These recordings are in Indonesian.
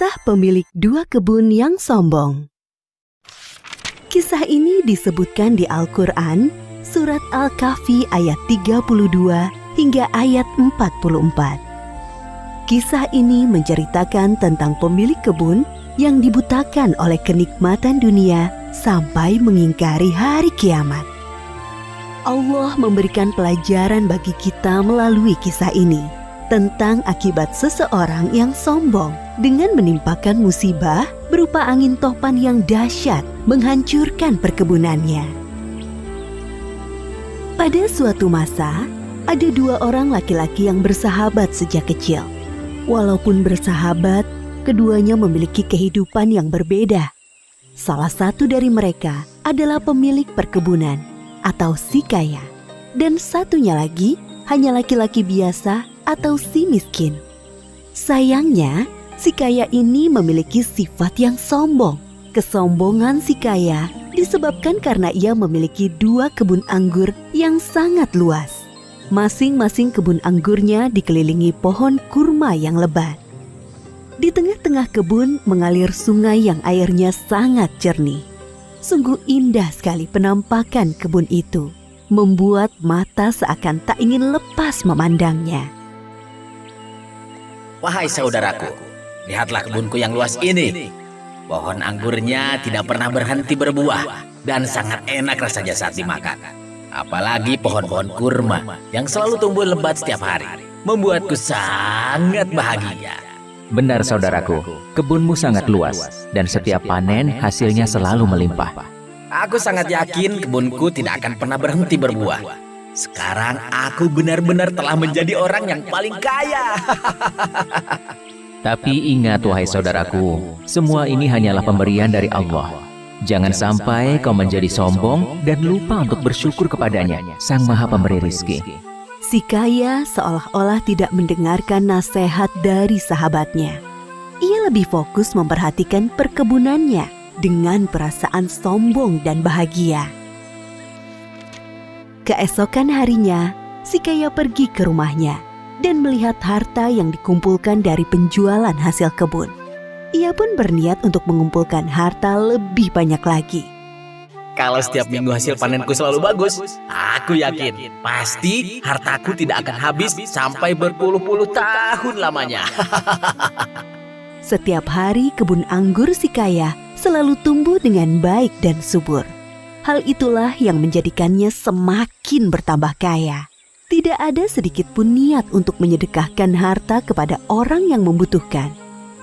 Kisah pemilik dua kebun yang sombong. Kisah ini disebutkan di Al-Quran, surat Al-Kahfi ayat 32 hingga ayat 44. Kisah ini menceritakan tentang pemilik kebun yang dibutakan oleh kenikmatan dunia sampai mengingkari hari kiamat. Allah memberikan pelajaran bagi kita melalui kisah ini tentang akibat seseorang yang sombong dengan menimpakan musibah berupa angin topan yang dahsyat menghancurkan perkebunannya. Pada suatu masa, ada dua orang laki-laki yang bersahabat sejak kecil. Walaupun bersahabat, keduanya memiliki kehidupan yang berbeda. Salah satu dari mereka adalah pemilik perkebunan atau si kaya, dan satunya lagi hanya laki-laki biasa atau si miskin. Sayangnya, si kaya ini memiliki sifat yang sombong. Kesombongan si kaya disebabkan karena ia memiliki dua kebun anggur yang sangat luas. Masing-masing kebun anggurnya dikelilingi pohon kurma yang lebat. Di tengah-tengah kebun mengalir sungai yang airnya sangat jernih. Sungguh indah sekali penampakan kebun itu, membuat mata seakan tak ingin lepas memandangnya. Wahai saudaraku, lihatlah kebunku yang luas ini. Pohon anggurnya tidak pernah berhenti berbuah dan sangat enak rasanya saat dimakan. Apalagi pohon-pohon kurma yang selalu tumbuh lebat setiap hari, membuatku sangat bahagia. Benar saudaraku, kebunmu sangat luas dan setiap panen hasilnya selalu melimpah. Aku sangat yakin kebunku tidak akan pernah berhenti berbuah. Sekarang aku benar-benar telah menjadi orang yang paling kaya. Tapi ingat wahai saudaraku, semua ini hanyalah pemberian dari Allah. Jangan sampai kau menjadi sombong dan lupa untuk bersyukur kepadanya, Sang Maha Pemberi Rizki. Si kaya seolah-olah tidak mendengarkan nasihat dari sahabatnya. Ia lebih fokus memperhatikan perkebunannya dengan perasaan sombong dan bahagia. Keesokan harinya, si kaya pergi ke rumahnya dan melihat harta yang dikumpulkan dari penjualan hasil kebun. Ia pun berniat untuk mengumpulkan harta lebih banyak lagi. Kalau setiap minggu hasil panenku selalu bagus, aku yakin pasti hartaku tidak akan habis sampai berpuluh-puluh tahun lamanya. Setiap hari kebun anggur si kaya selalu tumbuh dengan baik dan subur. Hal itulah yang menjadikannya semakin bertambah kaya. Tidak ada sedikit pun niat untuk menyedekahkan harta kepada orang yang membutuhkan.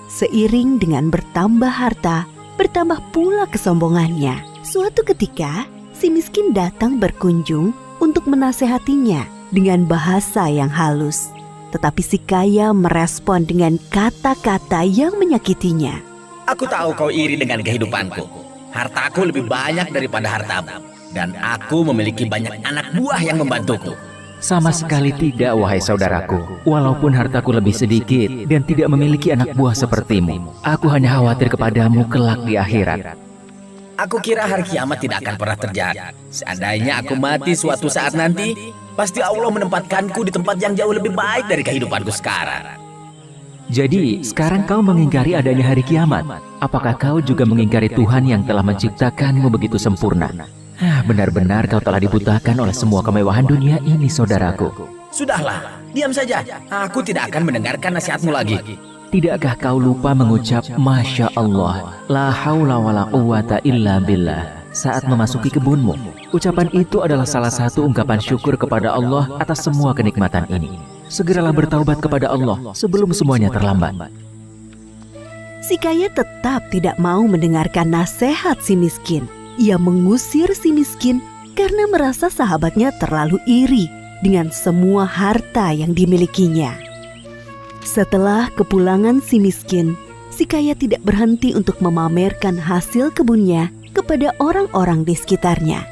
Seiring dengan bertambah harta, bertambah pula kesombongannya. Suatu ketika, si miskin datang berkunjung untuk menasehatinya dengan bahasa yang halus. Tetapi si kaya merespon dengan kata-kata yang menyakitinya. Aku tahu kau iri dengan kehidupanku. Hartaku lebih banyak daripada hartamu. Dan aku memiliki banyak anak buah yang membantuku. Sama sekali tidak wahai saudaraku. Walaupun hartaku lebih sedikit dan tidak memiliki anak buah sepertimu, aku hanya khawatir kepadamu kelak di akhirat. Aku kira hari kiamat tidak akan pernah terjadi. Seandainya aku mati suatu saat nanti, pasti Allah menempatkanku di tempat yang jauh lebih baik dari kehidupanku sekarang. Jadi, sekarang kau mengingkari adanya hari kiamat. Apakah kau juga mengingkari Tuhan yang telah menciptakanmu begitu sempurna? Benar-benar kau telah dibutakan oleh semua kemewahan dunia ini, saudaraku. Sudahlah, diam saja. Aku tidak akan mendengarkan nasihatmu lagi. Tidakkah kau lupa mengucap Masya Allah, la haula wa la quwata illa billah saat memasuki kebunmu? Ucapan itu adalah salah satu ungkapan syukur kepada Allah atas semua kenikmatan ini. Segeralah bertaubat kepada Allah sebelum semuanya terlambat. Si kaya tetap tidak mau mendengarkan nasihat si miskin. Ia mengusir si miskin karena merasa sahabatnya terlalu iri dengan semua harta yang dimilikinya. Setelah kepulangan si miskin, si kaya tidak berhenti untuk memamerkan hasil kebunnya kepada orang-orang di sekitarnya.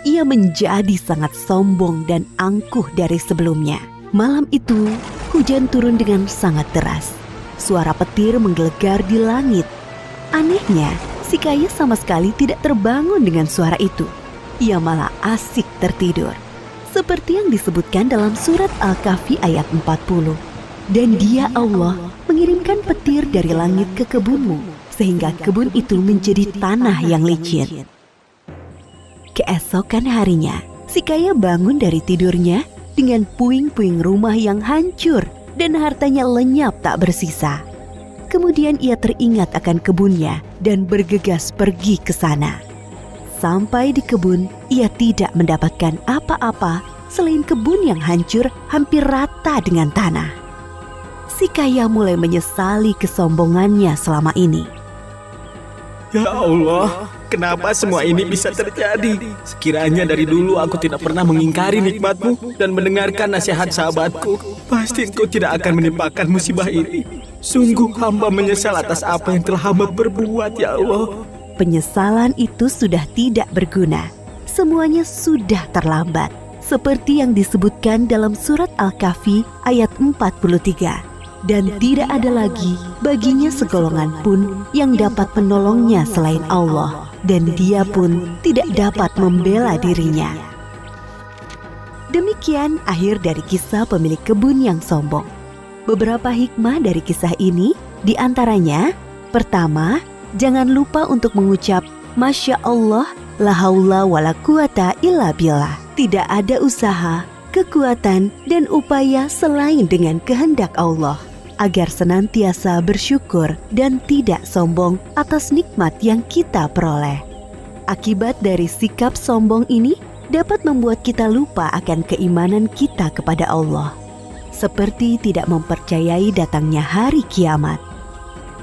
Ia menjadi sangat sombong dan angkuh dari sebelumnya. Malam itu, hujan turun dengan sangat deras. Suara petir menggelegar di langit. Anehnya, si kaya sama sekali tidak terbangun dengan suara itu. Ia malah asik tertidur. Seperti yang disebutkan dalam surat Al-Kahfi ayat 40. Dan Dia Allah mengirimkan petir dari langit ke kebunmu, sehingga kebun itu menjadi tanah yang licin. Keesokan harinya, si kaya bangun dari tidurnya dengan puing-puing rumah yang hancur dan hartanya lenyap tak bersisa. Kemudian ia teringat akan kebunnya dan bergegas pergi ke sana. Sampai di kebun, ia tidak mendapatkan apa-apa selain kebun yang hancur hampir rata dengan tanah. Si kaya mulai menyesali kesombongannya selama ini. Ya Allah, kenapa semua ini bisa terjadi? Sekiranya dari dulu aku tidak pernah mengingkari nikmat-Mu dan mendengarkan nasihat sahabatku, pasti Engkau tidak akan menimpakan musibah ini. Sungguh hamba menyesal atas apa yang telah hamba perbuat, ya Allah. Penyesalan itu sudah tidak berguna. Semuanya sudah terlambat. Seperti yang disebutkan dalam surat Al-Kahfi ayat 43. Dan tidak ada lagi baginya segolongan pun yang dapat menolongnya selain Allah, dan dia pun tidak dapat membela dirinya. Demikian akhir dari kisah pemilik kebun yang sombong. Beberapa hikmah dari kisah ini diantaranya, pertama, jangan lupa untuk mengucap Masya Allah, la haula wa la quwata illa billah. Tidak ada usaha, kekuatan, dan upaya selain dengan kehendak Allah, agar senantiasa bersyukur dan tidak sombong atas nikmat yang kita peroleh. Akibat dari sikap sombong ini dapat membuat kita lupa akan keimanan kita kepada Allah, seperti tidak mempercayai datangnya hari kiamat.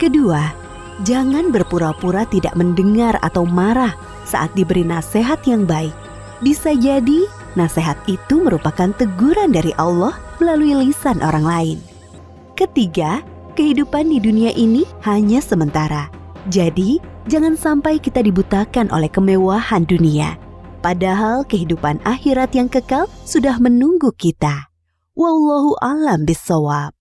Kedua, jangan berpura-pura tidak mendengar atau marah saat diberi nasihat yang baik. Bisa jadi nasihat itu merupakan teguran dari Allah melalui lisan orang lain. Ketiga, kehidupan di dunia ini hanya sementara. Jadi, jangan sampai kita dibutakan oleh kemewahan dunia. Padahal kehidupan akhirat yang kekal sudah menunggu kita. Wallahu a'lam bishawab.